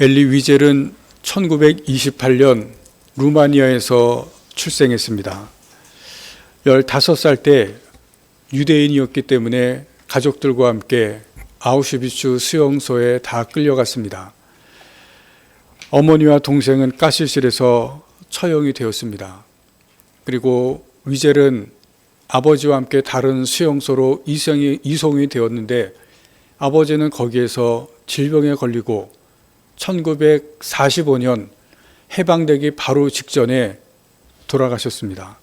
엘리 위젤은 1928년 루마니아에서 출생했습니다. 15살 때 유대인이었기 때문에 가족들과 함께 아우슈비츠 수용소에 다 끌려갔습니다. 어머니와 동생은 가스실에서 처형이 되었습니다. 그리고 위젤은 아버지와 함께 다른 수용소로 이송이 되었는데 아버지는 거기에서 질병에 걸리고 1945년 해방되기 바로 직전에 돌아가셨습니다.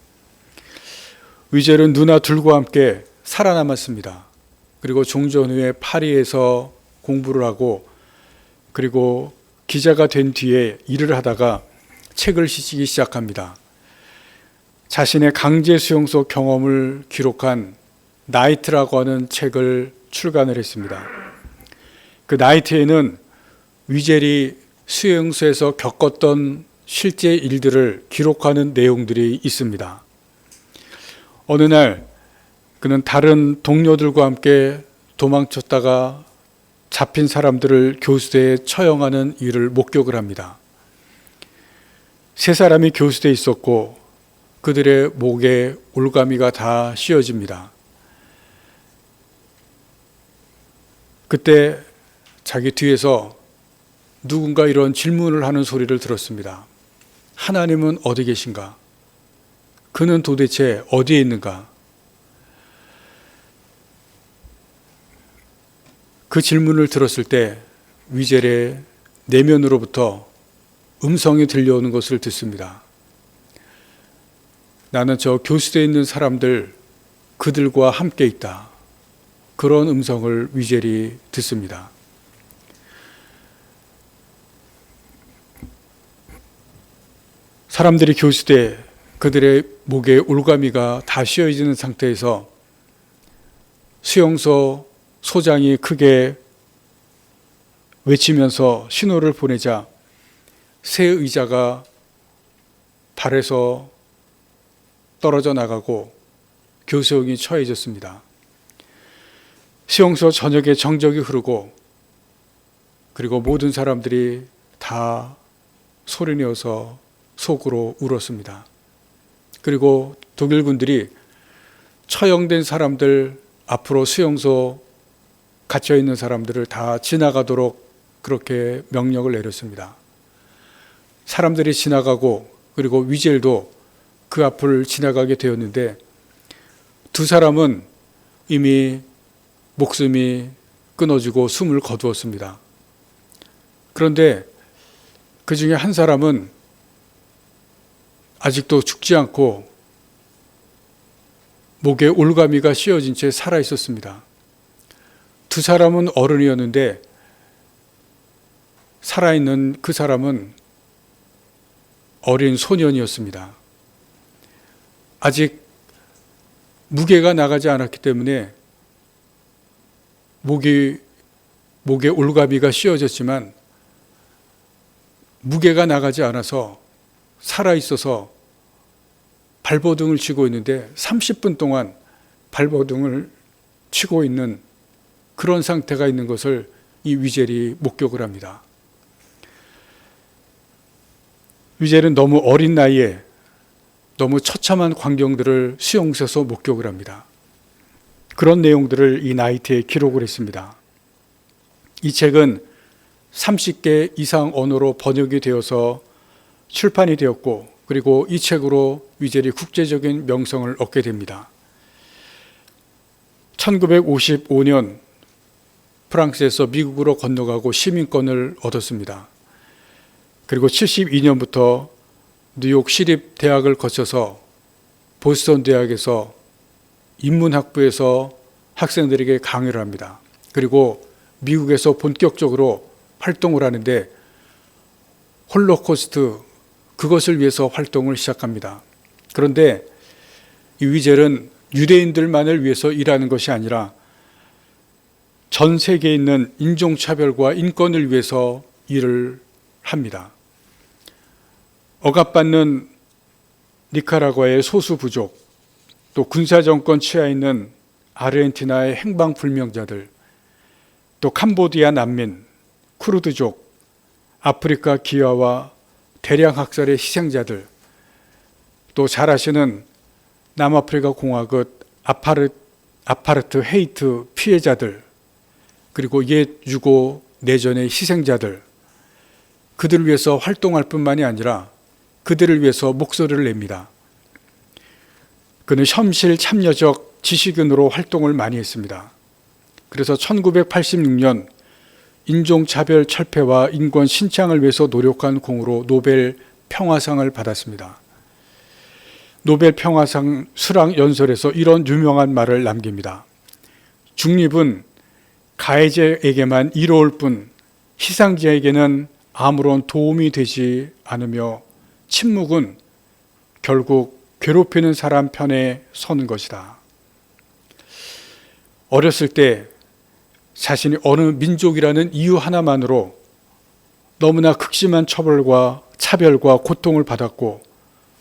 위젤은 누나 둘과 함께 살아남았습니다. 그리고 종전 후에 파리에서 공부를 하고 그리고 기자가 된 뒤에 일을 하다가 책을 쓰기 시작합니다. 자신의 강제 수용소 경험을 기록한 나이트라고 하는 책을 출간을 했습니다. 그 나이트에는 위젤이 수용소에서 겪었던 실제 일들을 기록하는 내용들이 있습니다. 어느 날 그는 다른 동료들과 함께 도망쳤다가 잡힌 사람들을 교수대에 처형하는 일을 목격을 합니다. 3사람이 교수대에 있었고 그들의 목에 올가미가 다 씌어집니다. 그때 자기 뒤에서 누군가 이런 질문을 하는 소리를 들었습니다. 하나님은 어디 계신가? 그는 도대체 어디에 있는가? 그 질문을 들었을 때 위젤의 내면으로부터 음성이 들려오는 것을 듣습니다. 나는 저 교수대에 있는 사람들, 그들과 함께 있다. 그런 음성을 위젤이 듣습니다. 사람들이 교수대, 그들의 목에 올가미가 다 씌어지는 상태에서 수용소 소장이 크게 외치면서 신호를 보내자 새 의자가 발에서 떨어져 나가고 교수형이 처해졌습니다. 수용소 전역에 정적이 흐르고 그리고 모든 사람들이 다 소리내어서 속으로 울었습니다. 그리고 독일군들이 처형된 사람들 앞으로 수용소 갇혀있는 사람들을 다 지나가도록 그렇게 명령을 내렸습니다. 사람들이 지나가고 그리고 위젤도 그 앞을 지나가게 되었는데 2사람은 이미 목숨이 끊어지고 숨을 거두었습니다. 그런데 그 중에 한 사람은 아직도 죽지 않고 목에 올가미가 씌어진 채 살아 있었습니다. 2사람은 어른이었는데 살아있는 그 사람은 어린 소년이었습니다. 아직 무게가 나가지 않았기 때문에 목에 올가미가 씌어졌지만 무게가 나가지 않아서 살아있어서 발버둥을 치고 있는데 30분 동안 발버둥을 치고 있는 그런 상태가 있는 것을 이 위젤이 목격을 합니다. 위젤은 너무 어린 나이에 너무 처참한 광경들을 수용소에서 목격을 합니다. 그런 내용들을 이 나이트에 기록을 했습니다. 이 책은 30개 이상 언어로 번역이 되어서 출판이 되었고 그리고 이 책으로 위젤이 국제적인 명성을 얻게 됩니다. 1955년 프랑스에서 미국으로 건너가고 시민권을 얻었습니다. 그리고 72년부터 뉴욕 시립대학을 거쳐서 보스턴 대학에서 인문학부에서 학생들에게 강의를 합니다. 그리고 미국에서 본격적으로 활동을 하는데 홀로코스트 그것을 위해서 활동을 시작합니다. 그런데 이 위젤은 유대인들만을 위해서 일하는 것이 아니라 전 세계에 있는 인종차별과 인권을 위해서 일을 합니다. 억압받는 니카라과의 소수 부족, 또 군사정권 치하에 있는 아르헨티나의 행방불명자들, 또 캄보디아 난민, 쿠르드족, 아프리카 기아와 대량 학살의 희생자들, 또 잘 아시는 남아프리카 공화국 아파르트 헤이트 피해자들, 그리고 옛 유고 내전의 희생자들, 그들을 위해서 활동할 뿐만이 아니라 그들을 위해서 목소리를 냅니다. 그는 현실 참여적 지식인으로 활동을 많이 했습니다. 그래서 1986년 인종차별 철폐와 인권 신장을 위해서 노력한 공으로 노벨 평화상을 받았습니다. 노벨 평화상 수락 연설에서 이런 유명한 말을 남깁니다. 중립은 가해자에게만 이로울 뿐 희생자에게는 아무런 도움이 되지 않으며 침묵은 결국 괴롭히는 사람 편에 서는 것이다. 어렸을 때 자신이 어느 민족이라는 이유 하나만으로 너무나 극심한 처벌과 차별과 고통을 받았고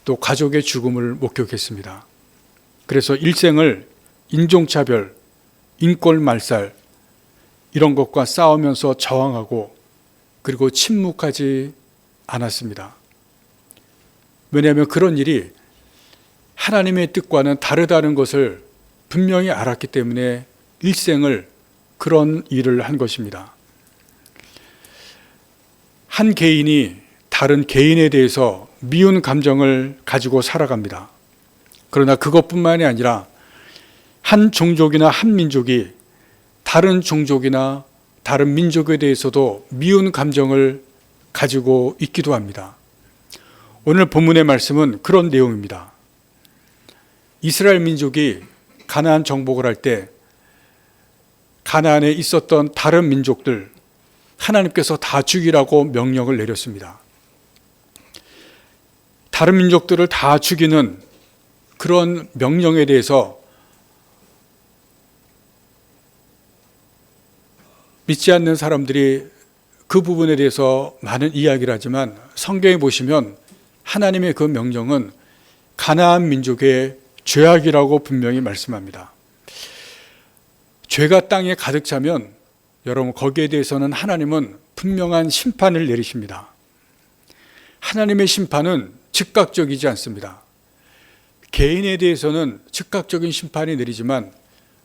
또 가족의 죽음을 목격했습니다. 그래서 일생을 인종차별, 인권말살 이런 것과 싸우면서 저항하고 그리고 침묵하지 않았습니다. 왜냐하면 그런 일이 하나님의 뜻과는 다르다는 것을 분명히 알았기 때문에 일생을 그런 일을 한 것입니다. 한 개인이 다른 개인에 대해서 미운 감정을 가지고 살아갑니다. 그러나 그것뿐만이 아니라 한 종족이나 한 민족이 다른 종족이나 다른 민족에 대해서도 미운 감정을 가지고 있기도 합니다. 오늘 본문의 말씀은 그런 내용입니다. 이스라엘 민족이 가나안 정복을 할 때 가나안에 있었던 다른 민족들 하나님께서 다 죽이라고 명령을 내렸습니다. 다른 민족들을 다 죽이는 그런 명령에 대해서 믿지 않는 사람들이 그 부분에 대해서 많은 이야기를 하지만 성경에 보시면 하나님의 그 명령은 가나안 민족의 죄악이라고 분명히 말씀합니다. 죄가 땅에 가득 차면 여러분 거기에 대해서는 하나님은 분명한 심판을 내리십니다. 하나님의 심판은 즉각적이지 않습니다. 개인에 대해서는 즉각적인 심판이 내리지만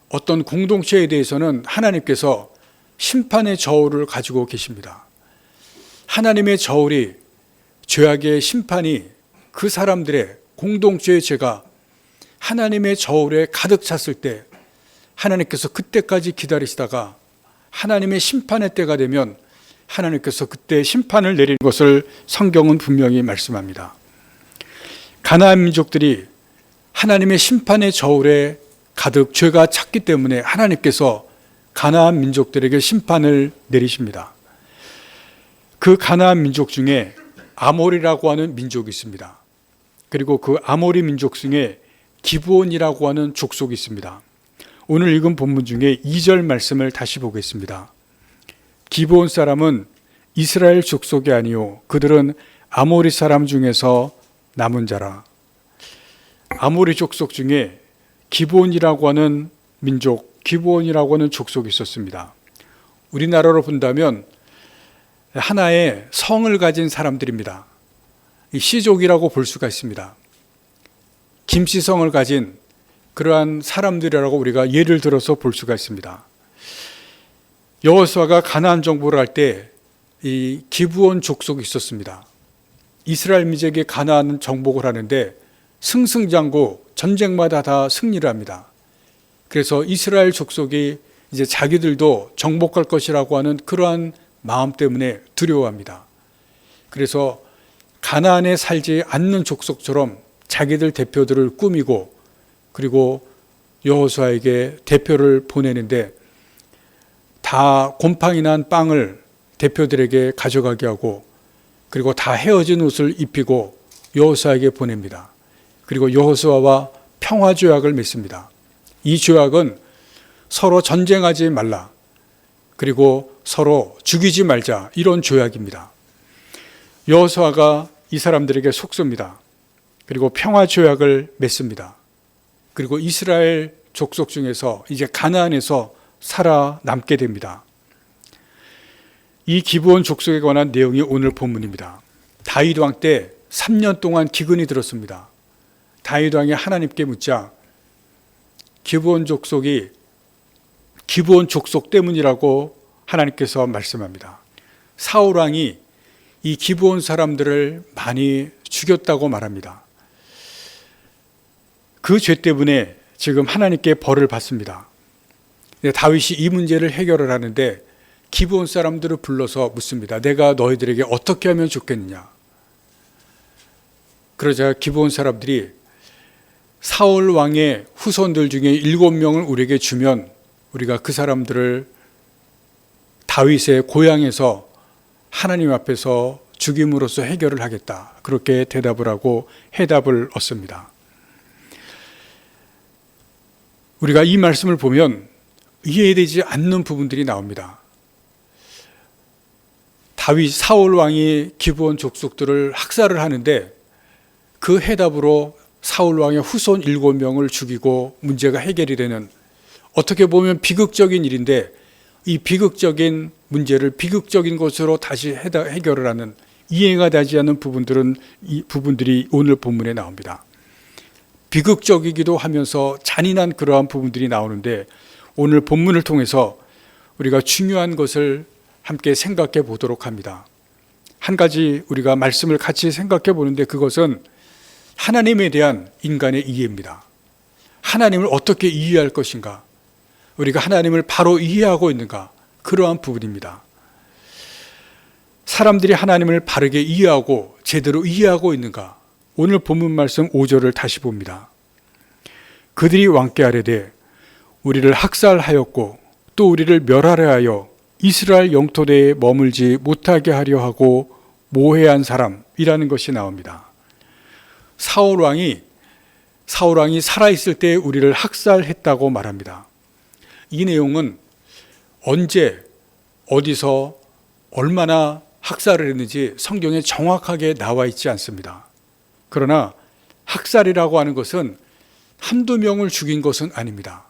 어떤 공동체에 대해서는 하나님께서 심판의 저울을 가지고 계십니다. 하나님의 저울이 죄악의 심판이 그 사람들의 공동체의 죄가 하나님의 저울에 가득 찼을 때 하나님께서 그때까지 기다리시다가 하나님의 심판의 때가 되면 하나님께서 그때 심판을 내리는 것을 성경은 분명히 말씀합니다. 가나안 민족들이 하나님의 심판의 저울에 가득 죄가 찼기 때문에 하나님께서 가나안 민족들에게 심판을 내리십니다. 그 가나안 민족 중에 아모리라고 하는 민족이 있습니다. 그리고 그 아모리 민족 중에 기브온이라고 하는 족속이 있습니다. 오늘 읽은 본문 중에 2절 말씀을 다시 보겠습니다. 기브온 사람은 이스라엘 족속이 아니요 그들은 아모리 사람 중에서 남은 자라. 아모리 족속 중에 기브온이라고 하는 민족, 기브온이라고 하는 족속이 있었습니다. 우리나라로 본다면 하나의 성을 가진 사람들입니다. 이 시족이라고 볼 수가 있습니다. 김씨성을 가진 그러한 사람들이라고 우리가 예를 들어서 볼 수가 있습니다. 여호수아가 가나안 정복을 할 때 이 기브온 족속이 있었습니다. 이스라엘 민족이 가나안 정복을 하는데 승승장구 전쟁마다 다 승리를 합니다. 그래서 이스라엘 족속이 이제 자기들도 정복할 것이라고 하는 그러한 마음 때문에 두려워합니다. 그래서 가나안에 살지 않는 족속처럼 자기들 대표들을 꾸미고 그리고 여호수아에게 대표를 보내는데 다 곰팡이 난 빵을 대표들에게 가져가게 하고 그리고 다 헤어진 옷을 입히고 여호수아에게 보냅니다. 그리고 여호수아와 평화 조약을 맺습니다. 이 조약은 서로 전쟁하지 말라 그리고 서로 죽이지 말자 이런 조약입니다. 여호수아가 이 사람들에게 속습니다. 그리고 평화 조약을 맺습니다. 그리고 이스라엘 족속 중에서 이제 가나안에서 살아남게 됩니다. 이 기브온 족속에 관한 내용이 오늘 본문입니다. 다윗 왕 때 3년 동안 기근이 들었습니다. 다윗 왕이 하나님께 묻자 기브온 족속 때문이라고 하나님께서 말씀합니다. 사울 왕이 이 기브온 사람들을 많이 죽였다고 말합니다. 그 죄 때문에 지금 하나님께 벌을 받습니다. 다윗이 이 문제를 해결을 하는데 기브온 사람들을 불러서 묻습니다. 내가 너희들에게 어떻게 하면 좋겠느냐? 그러자 기브온 사람들이 사울 왕의 후손들 중에 7명을 우리에게 주면 우리가 그 사람들을 다윗의 고향에서 하나님 앞에서 죽임으로써 해결을 하겠다. 그렇게 대답을 하고 해답을 얻습니다. 우리가 이 말씀을 보면 이해되지 않는 부분들이 나옵니다. 사울 왕이 기브온 족속들을 학살을 하는데 그 해답으로 사울 왕의 후손 7명을 죽이고 문제가 해결이 되는, 어떻게 보면 비극적인 일인데 이 비극적인 문제를 비극적인 것으로 다시 해결을 하는, 이해가 되지 않는 부분들이 오늘 본문에 나옵니다. 비극적이기도 하면서 잔인한 그러한 부분들이 나오는데 오늘 본문을 통해서 우리가 중요한 것을 함께 생각해 보도록 합니다. 한 가지 우리가 말씀을 같이 생각해 보는데 그것은 하나님에 대한 인간의 이해입니다. 하나님을 어떻게 이해할 것인가? 우리가 하나님을 바로 이해하고 있는가? 그러한 부분입니다. 사람들이 하나님을 바르게 이해하고 제대로 이해하고 있는가? 오늘 본문 말씀 5절을 다시 봅니다. 그들이 왕께 아뢰되 우리를 학살하였고 또 우리를 멸하려 하여 이스라엘 영토내에 머물지 못하게 하려 하고 모해한 사람이라는 것이 나옵니다. 사울 왕이 살아있을 때 우리를 학살했다고 말합니다. 이 내용은 언제 어디서 얼마나 학살을 했는지 성경에 정확하게 나와 있지 않습니다. 그러나 학살이라고 하는 것은 한두 명을 죽인 것은 아닙니다.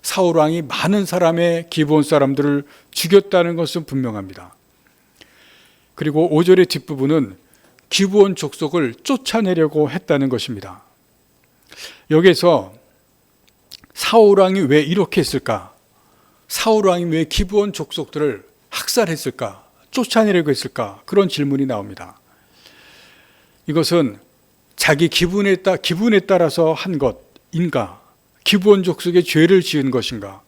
사울 왕이 많은 사람의 기브온 사람들을 죽였다는 것은 분명합니다. 그리고 5절의 뒷부분은 기브온 족속을 쫓아내려고 했다는 것입니다. 여기에서 사울 왕이 왜 이렇게 했을까? 사울 왕이 왜 기브온 족속들을 학살했을까? 쫓아내려고 했을까? 그런 질문이 나옵니다. 이것은 자기 기분에 따라서 한 것인가? 기브온 족속의 죄를 지은 것인가?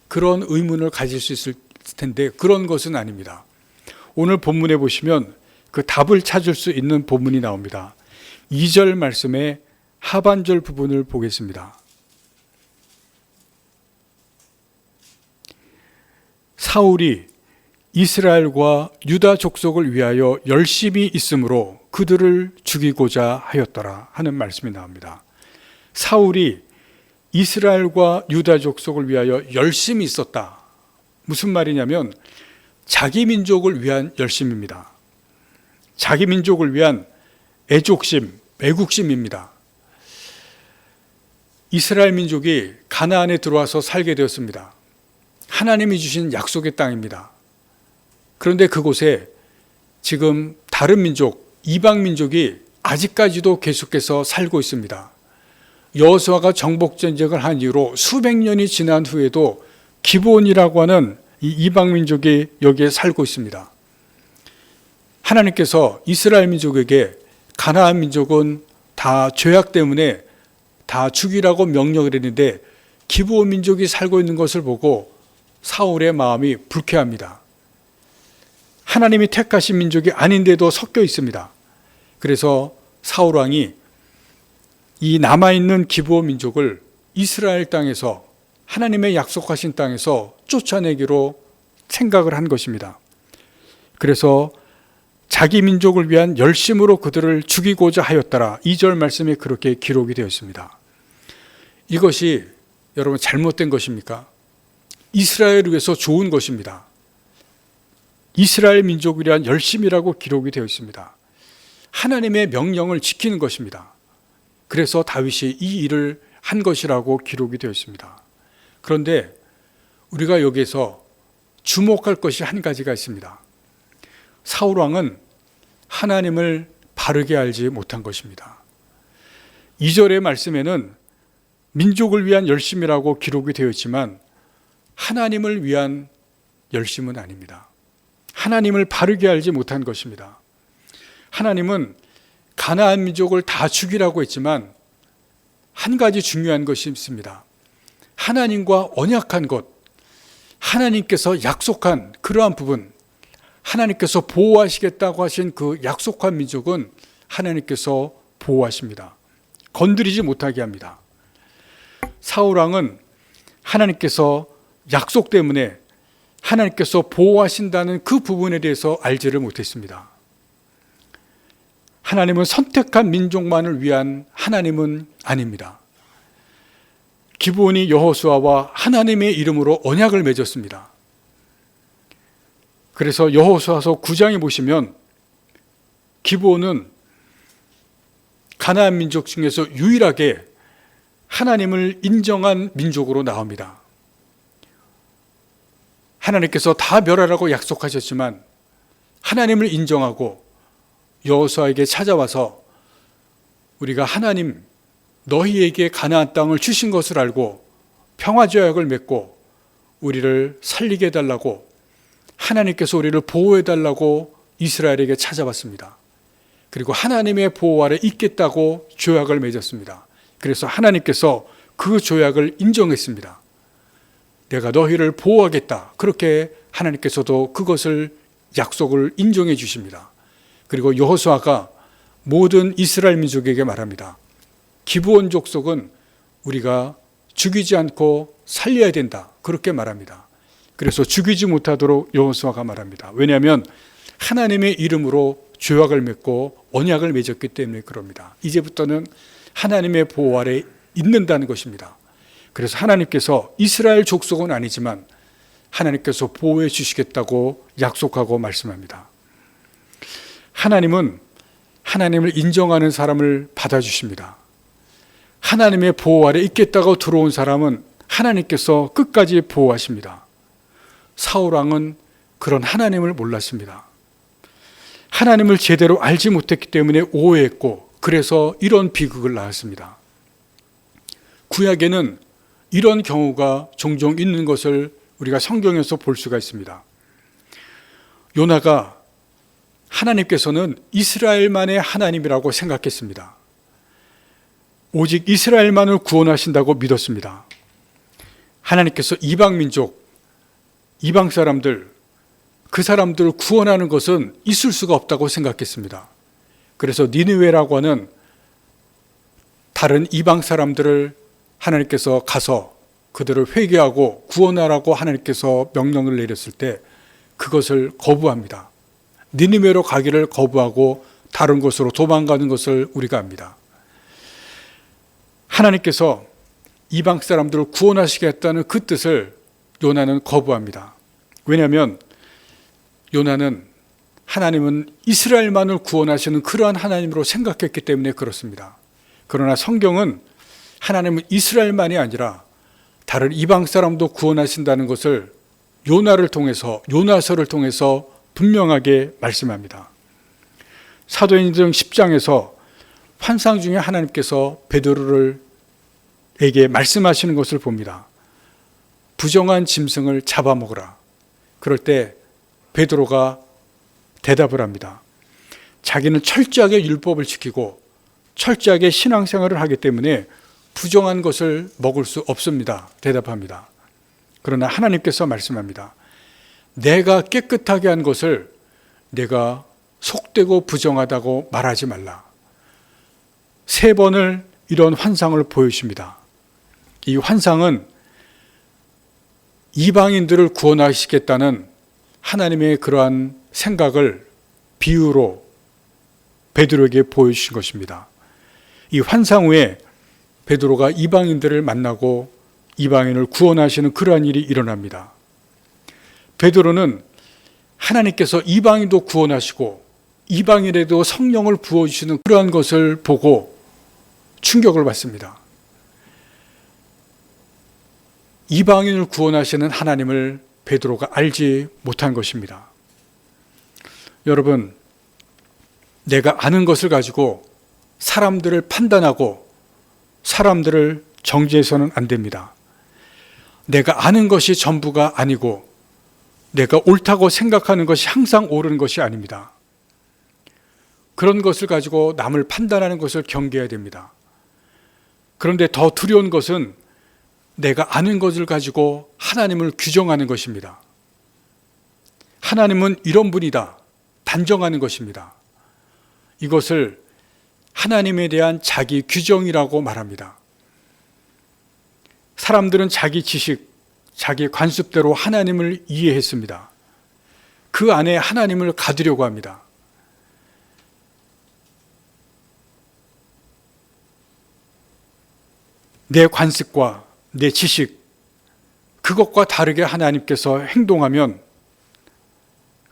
그런 의문을 가질 수 있을 텐데 그런 것은 아닙니다. 오늘 본문에 보시면 그 답을 찾을 수 있는 본문이 나옵니다. 2절 말씀의 하반절 부분을 보겠습니다. 사울이 이스라엘과 유다 족속을 위하여 열심히 있으므로 그들을 죽이고자 하였더라 하는 말씀이 나옵니다. 사울이 이스라엘과 유다 족속을 위하여 열심히 있었다. 무슨 말이냐면 자기 민족을 위한 열심입니다. 자기 민족을 위한 애족심, 애국심입니다. 이스라엘 민족이 가나안에 들어와서 살게 되었습니다. 하나님이 주신 약속의 땅입니다. 그런데 그곳에 지금 다른 민족, 이방 민족이 아직까지도 계속해서 살고 있습니다. 여호수아가 정복 전쟁을 한 이후로 수백 년이 지난 후에도 기브온이라고 하는 이 이방 민족이 여기에 살고 있습니다. 하나님께서 이스라엘 민족에게 가나안 민족은 다 죄악 때문에 다 죽이라고 명령을 했는데 기브온 민족이 살고 있는 것을 보고 사울의 마음이 불쾌합니다. 하나님이 택하신 민족이 아닌데도 섞여 있습니다. 그래서 사울 왕이 이 남아있는 기브온 민족을 이스라엘 땅에서, 하나님의 약속하신 땅에서 쫓아내기로 생각을 한 것입니다. 그래서 자기 민족을 위한 열심으로 그들을 죽이고자 하였더라. 2절 말씀에 그렇게 기록이 되어 있습니다. 이것이 여러분 잘못된 것입니까? 이스라엘을 위해서 좋은 것입니다. 이스라엘 민족을 위한 열심이라고 기록이 되어 있습니다. 하나님의 명령을 지키는 것입니다. 그래서 다윗이 이 일을 한 것이라고 기록이 되어 있습니다. 그런데 우리가 여기서 주목할 것이 한 가지가 있습니다. 사울 왕은 하나님을 바르게 알지 못한 것입니다. 2절의 말씀에는 민족을 위한 열심이라고 기록이 되어 있지만 하나님을 위한 열심은 아닙니다. 하나님을 바르게 알지 못한 것입니다. 하나님은 가나안 민족을 다 죽이라고 했지만 한 가지 중요한 것이 있습니다. 하나님과 언약한 것, 하나님께서 약속한 그러한 부분, 하나님께서 보호하시겠다고 하신 그 약속한 민족은 하나님께서 보호하십니다. 건드리지 못하게 합니다. 사울 왕은 하나님께서 약속 때문에 하나님께서 보호하신다는 그 부분에 대해서 알지를 못했습니다. 하나님은 선택한 민족만을 위한 하나님은 아닙니다. 기브온이 여호수아와 하나님의 이름으로 언약을 맺었습니다. 그래서 여호수아서 9장에 보시면 기브온은 가나안 민족 중에서 유일하게 하나님을 인정한 민족으로 나옵니다. 하나님께서 다 멸하라고 약속하셨지만 하나님을 인정하고 여호수아에게 찾아와서 우리가 하나님 너희에게 가나안 땅을 주신 것을 알고 평화조약을 맺고 우리를 살리게 해달라고 하나님께서 우리를 보호해달라고 이스라엘에게 찾아왔습니다. 그리고 하나님의 보호 아래 있겠다고 조약을 맺었습니다. 그래서 하나님께서 그 조약을 인정했습니다. 내가 너희를 보호하겠다. 그렇게 하나님께서도 그것을 약속을 인정해 주십니다. 그리고 여호수아가 모든 이스라엘 민족에게 말합니다. 기브온 족속은 우리가 죽이지 않고 살려야 된다. 그렇게 말합니다. 그래서 죽이지 못하도록 여호수아가 말합니다. 왜냐하면 하나님의 이름으로 조약을 맺고 언약을 맺었기 때문에 그럽니다. 이제부터는 하나님의 보호 아래 있는다는 것입니다. 그래서 하나님께서 이스라엘 족속은 아니지만 하나님께서 보호해 주시겠다고 약속하고 말씀합니다. 하나님은 하나님을 인정하는 사람을 받아주십니다. 하나님의 보호 아래 있겠다고 들어온 사람은 하나님께서 끝까지 보호하십니다. 사울 왕은 그런 하나님을 몰랐습니다. 하나님을 제대로 알지 못했기 때문에 오해했고 그래서 이런 비극을 낳았습니다. 구약에는 이런 경우가 종종 있는 것을 우리가 성경에서 볼 수가 있습니다. 요나가 하나님께서는 이스라엘만의 하나님이라고 생각했습니다. 오직 이스라엘만을 구원하신다고 믿었습니다. 하나님께서 이방 민족, 이방 사람들, 그 사람들을 구원하는 것은 있을 수가 없다고 생각했습니다. 그래서 니느웨라고 하는 다른 이방 사람들을 하나님께서 가서 그들을 회개하고 구원하라고 하나님께서 명령을 내렸을 때 그것을 거부합니다. 니느웨로 가기를 거부하고 다른 곳으로 도망가는 것을 우리가 압니다. 하나님께서 이방 사람들을 구원하시겠다는 그 뜻을 요나는 거부합니다. 왜냐하면 요나는 하나님은 이스라엘만을 구원하시는 그러한 하나님으로 생각했기 때문에 그렇습니다. 그러나 성경은 하나님은 이스라엘만이 아니라 다른 이방 사람도 구원하신다는 것을 요나를 통해서, 요나서를 통해서 분명하게 말씀합니다. 사도행전 10장에서 환상 중에 하나님께서 베드로에게 말씀하시는 것을 봅니다. 부정한 짐승을 잡아먹으라. 그럴 때 베드로가 대답을 합니다. 자기는 철저하게 율법을 지키고 철저하게 신앙생활을 하기 때문에 부정한 것을 먹을 수 없습니다. 대답합니다. 그러나 하나님께서 말씀합니다. 내가 깨끗하게 한 것을 내가 속되고 부정하다고 말하지 말라. 3번을 이런 환상을 보여줍니다. 이 환상은 이방인들을 구원하시겠다는 하나님의 그러한 생각을 비유로 베드로에게 보여주신 것입니다. 이 환상 후에 베드로가 이방인들을 만나고 이방인을 구원하시는 그러한 일이 일어납니다. 베드로는 하나님께서 이방인도 구원하시고 이방인에도 성령을 부어주시는 그러한 것을 보고 충격을 받습니다. 이방인을 구원하시는 하나님을 베드로가 알지 못한 것입니다. 여러분, 내가 아는 것을 가지고 사람들을 판단하고 사람들을 정죄해서는 안 됩니다. 내가 아는 것이 전부가 아니고 내가 옳다고 생각하는 것이 항상 옳은 것이 아닙니다. 그런 것을 가지고 남을 판단하는 것을 경계해야 됩니다. 그런데 더 두려운 것은 내가 아는 것을 가지고 하나님을 규정하는 것입니다. 하나님은 이런 분이다, 단정하는 것입니다. 이것을 하나님에 대한 자기 규정이라고 말합니다. 사람들은 자기 지식, 자기 관습대로 하나님을 이해했습니다. 그 안에 하나님을 가두려고 합니다. 내 관습과 내 지식, 그것과 다르게 하나님께서 행동하면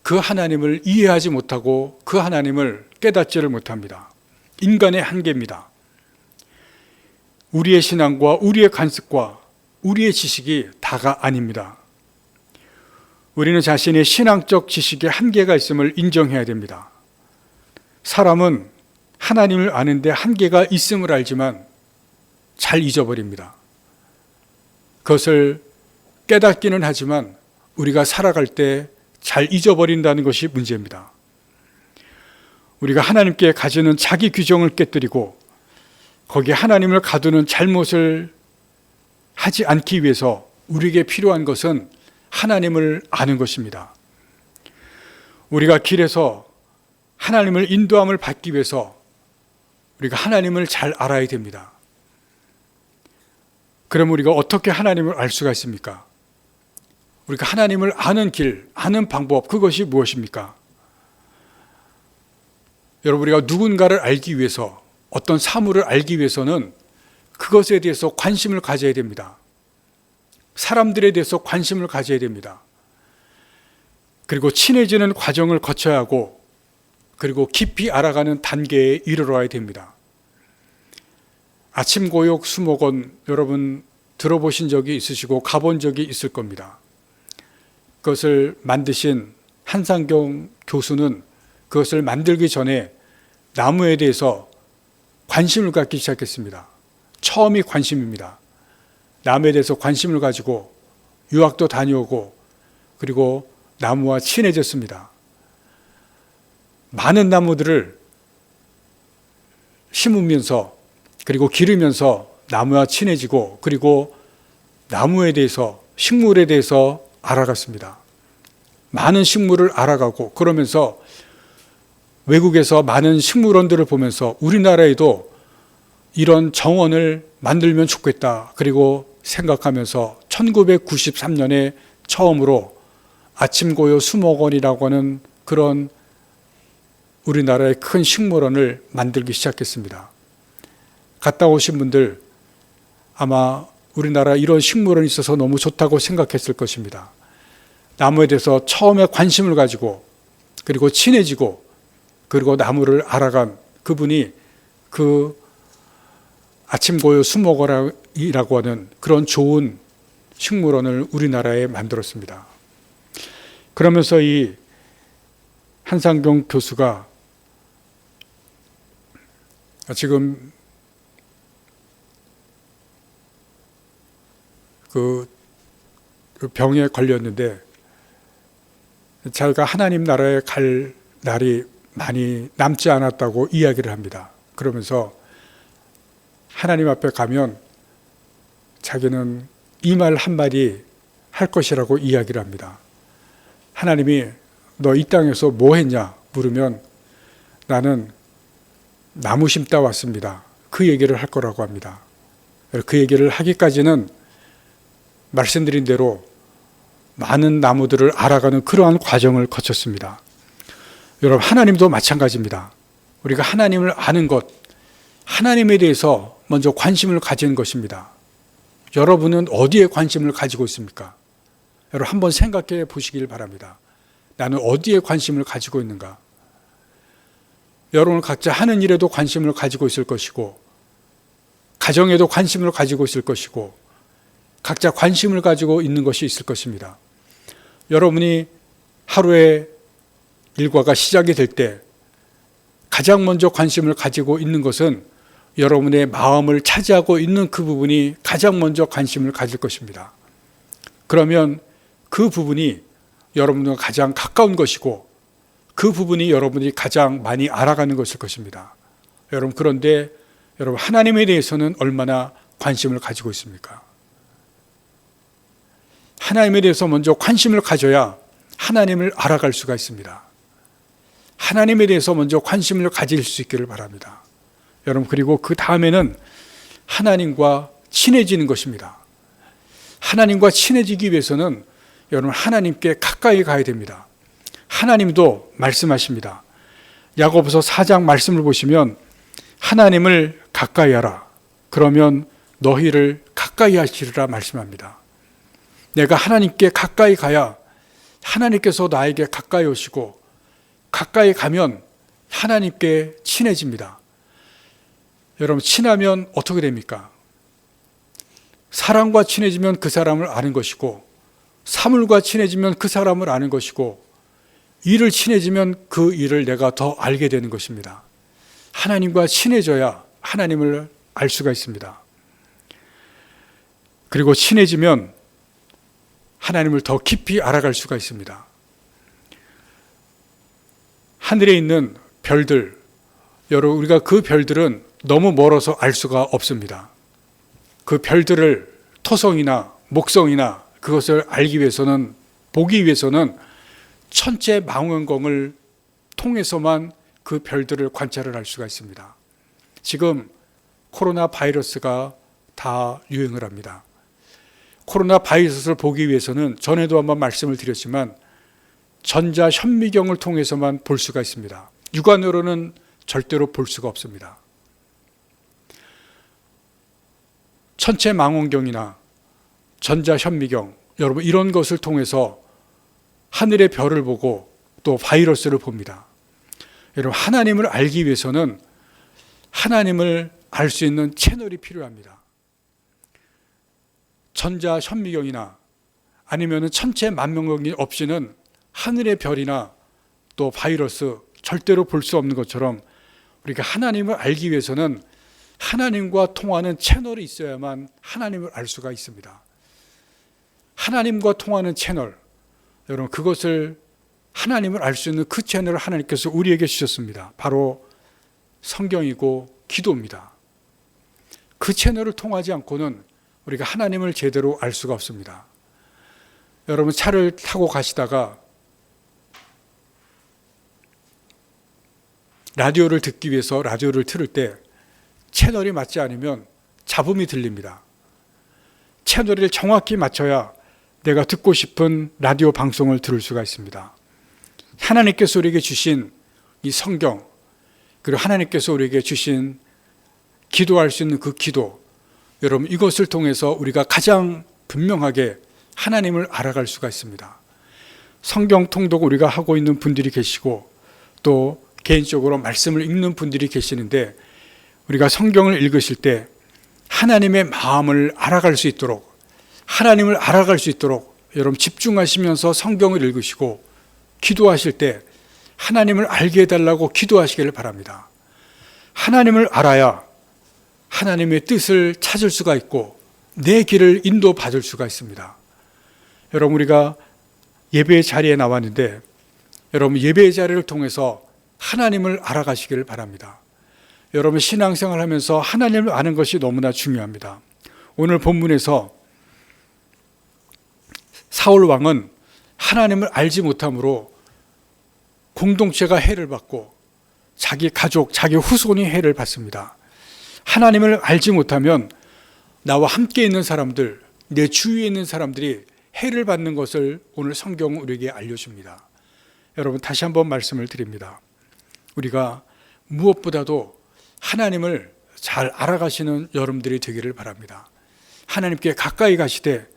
그 하나님을 이해하지 못하고 그 하나님을 깨닫지를 못합니다. 인간의 한계입니다. 우리의 신앙과 우리의 관습과 우리의 지식이 다가 아닙니다. 우리는 자신의 신앙적 지식에 한계가 있음을 인정해야 됩니다. 사람은 하나님을 아는데 한계가 있음을 알지만 잘 잊어버립니다. 그것을 깨닫기는 하지만 우리가 살아갈 때 잘 잊어버린다는 것이 문제입니다. 우리가 하나님께 가지는 자기 규정을 깨뜨리고 거기에 하나님을 가두는 잘못을 하지 않기 위해서 우리에게 필요한 것은 하나님을 아는 것입니다. 우리가 길에서 하나님을 인도함을 받기 위해서 우리가 하나님을 잘 알아야 됩니다. 그럼 우리가 어떻게 하나님을 알 수가 있습니까? 우리가 하나님을 아는 길, 아는 방법, 그것이 무엇입니까? 여러분, 우리가 누군가를 알기 위해서, 어떤 사물을 알기 위해서는 그것에 대해서 관심을 가져야 됩니다. 사람들에 대해서 관심을 가져야 됩니다. 그리고 친해지는 과정을 거쳐야 하고, 그리고 깊이 알아가는 단계에 이르러야 됩니다. 아침고욕 수목원, 여러분 들어보신 적이 있으시고 가본 적이 있을 겁니다. 그것을 만드신 한상경 교수는 그것을 만들기 전에 나무에 대해서 관심을 갖기 시작했습니다. 처음이 관심입니다. 나무에 대해서 관심을 가지고 유학도 다녀오고 그리고 나무와 친해졌습니다. 많은 나무들을 심으면서 그리고 기르면서 나무와 친해지고 그리고 나무에 대해서, 식물에 대해서 알아갔습니다. 많은 식물을 알아가고 그러면서 외국에서 많은 식물원들을 보면서 우리나라에도 이런 정원을 만들면 좋겠다. 그리고 생각하면서 1993년에 처음으로 아침고요 수목원이라고 하는 그런 우리나라의 큰 식물원을 만들기 시작했습니다. 갔다 오신 분들 아마 우리나라 이런 식물원이 있어서 너무 좋다고 생각했을 것입니다. 나무에 대해서 처음에 관심을 가지고 그리고 친해지고 그리고 나무를 알아간 그분이 그 아침고요 수목원이라고 하는 그런 좋은 식물원을 우리나라에 만들었습니다. 그러면서 이 한상경 교수가 지금 그 병에 걸렸는데 자기가 하나님 나라에 갈 날이 많이 남지 않았다고 이야기를 합니다. 그러면서 하나님 앞에 가면 자기는 이 말 한마디 할 것이라고 이야기를 합니다. 하나님이 너 이 땅에서 뭐 했냐 물으면 나는 나무 심다 왔습니다. 그 얘기를 할 거라고 합니다. 그 얘기를 하기까지는 말씀드린 대로 많은 나무들을 알아가는 그러한 과정을 거쳤습니다. 여러분, 하나님도 마찬가지입니다. 우리가 하나님을 아는 것, 하나님에 대해서 먼저 관심을 가지는 것입니다. 여러분은 어디에 관심을 가지고 있습니까? 여러분 한번 생각해 보시길 바랍니다. 나는 어디에 관심을 가지고 있는가? 여러분 각자 하는 일에도 관심을 가지고 있을 것이고 가정에도 관심을 가지고 있을 것이고 각자 관심을 가지고 있는 것이 있을 것입니다. 여러분이 하루의 일과가 시작이 될 때 가장 먼저 관심을 가지고 있는 것은 여러분의 마음을 차지하고 있는 그 부분이 가장 먼저 관심을 가질 것입니다. 그러면 그 부분이 여러분과 가장 가까운 것이고 그 부분이 여러분이 가장 많이 알아가는 것일 것입니다. 여러분, 그런데 여러분, 하나님에 대해서는 얼마나 관심을 가지고 있습니까? 하나님에 대해서 먼저 관심을 가져야 하나님을 알아갈 수가 있습니다. 하나님에 대해서 먼저 관심을 가질 수 있기를 바랍니다. 여러분, 그리고 그 다음에는 하나님과 친해지는 것입니다. 하나님과 친해지기 위해서는 여러분, 하나님께 가까이 가야 됩니다. 하나님도 말씀하십니다. 야고보서 4장 말씀을 보시면 하나님을 가까이 하라. 그러면 너희를 가까이 하시리라 말씀합니다. 내가 하나님께 가까이 가야 하나님께서 나에게 가까이 오시고, 가까이 가면 하나님께 친해집니다. 여러분, 친하면 어떻게 됩니까? 사람과 친해지면 그 사람을 아는 것이고, 사물과 친해지면 그 사람을 아는 것이고, 일을 친해지면 그 일을 내가 더 알게 되는 것입니다. 하나님과 친해져야 하나님을 알 수가 있습니다. 그리고 친해지면 하나님을 더 깊이 알아갈 수가 있습니다. 하늘에 있는 별들, 여러분, 우리가 그 별들은 너무 멀어서 알 수가 없습니다. 그 별들을 토성이나 목성이나 그것을 알기 위해서는, 보기 위해서는 천체 망원경을 통해서만 그 별들을 관찰을 할 수가 있습니다. 지금 코로나 바이러스가 다 유행을 합니다. 코로나 바이러스를 보기 위해서는 전에도 한번 말씀을 드렸지만 전자 현미경을 통해서만 볼 수가 있습니다. 육안으로는 절대로 볼 수가 없습니다. 천체 망원경이나 전자 현미경, 여러분, 이런 것을 통해서 하늘의 별을 보고 또 바이러스를 봅니다. 여러분, 하나님을 알기 위해서는 하나님을 알 수 있는 채널이 필요합니다. 전자 현미경이나 아니면 천체 망원경이 없이는 하늘의 별이나 또 바이러스 절대로 볼 수 없는 것처럼 우리가 하나님을 알기 위해서는 하나님과 통하는 채널이 있어야만 하나님을 알 수가 있습니다. 하나님과 통하는 채널, 여러분, 그것을 하나님을 알 수 있는 그 채널을 하나님께서 우리에게 주셨습니다. 바로 성경이고 기도입니다. 그 채널을 통하지 않고는 우리가 하나님을 제대로 알 수가 없습니다. 여러분, 차를 타고 가시다가 라디오를 듣기 위해서 라디오를 틀을 때 채널이 맞지 않으면 잡음이 들립니다. 채널을 정확히 맞춰야 내가 듣고 싶은 라디오 방송을 들을 수가 있습니다. 하나님께서 우리에게 주신 이 성경, 그리고 하나님께서 우리에게 주신 기도할 수 있는 그 기도, 여러분, 이것을 통해서 우리가 가장 분명하게 하나님을 알아갈 수가 있습니다. 성경 통독 우리가 하고 있는 분들이 계시고 또 개인적으로 말씀을 읽는 분들이 계시는데, 우리가 성경을 읽으실 때 하나님의 마음을 알아갈 수 있도록, 하나님을 알아갈 수 있도록 여러분 집중하시면서 성경을 읽으시고 기도하실 때 하나님을 알게 해달라고 기도하시기를 바랍니다. 하나님을 알아야 하나님의 뜻을 찾을 수가 있고 내 길을 인도받을 수가 있습니다. 여러분, 우리가 예배의 자리에 나왔는데 여러분, 예배의 자리를 통해서 하나님을 알아가시기를 바랍니다. 여러분, 신앙생활 하면서 하나님을 아는 것이 너무나 중요합니다. 오늘 본문에서 사울 왕은 하나님을 알지 못함으로 공동체가 해를 받고 자기 가족, 자기 후손이 해를 받습니다. 하나님을 알지 못하면 나와 함께 있는 사람들, 내 주위에 있는 사람들이 해를 받는 것을 오늘 성경은 우리에게 알려줍니다. 여러분, 다시 한번 말씀을 드립니다. 우리가 무엇보다도 하나님을 잘 알아가시는 여러분들이 되기를 바랍니다. 하나님께 가까이 가시되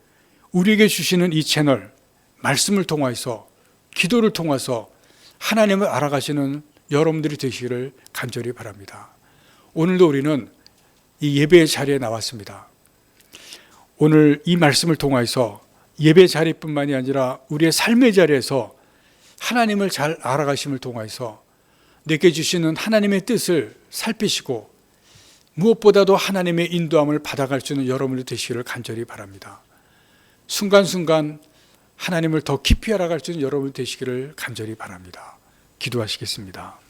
우리에게 주시는 이 채널, 말씀을 통해서, 기도를 통해서 하나님을 알아가시는 여러분들이 되시기를 간절히 바랍니다. 오늘도 우리는 이 예배의 자리에 나왔습니다. 오늘 이 말씀을 통해서 예배 자리뿐만이 아니라 우리의 삶의 자리에서 하나님을 잘 알아가심을 통해서 내게 주시는 하나님의 뜻을 살피시고 무엇보다도 하나님의 인도함을 받아갈 수 있는 여러분이 되시기를 간절히 바랍니다. 순간순간 하나님을 더 깊이 알아갈 수 있는 여러분이 되시기를 간절히 바랍니다. 기도하시겠습니다.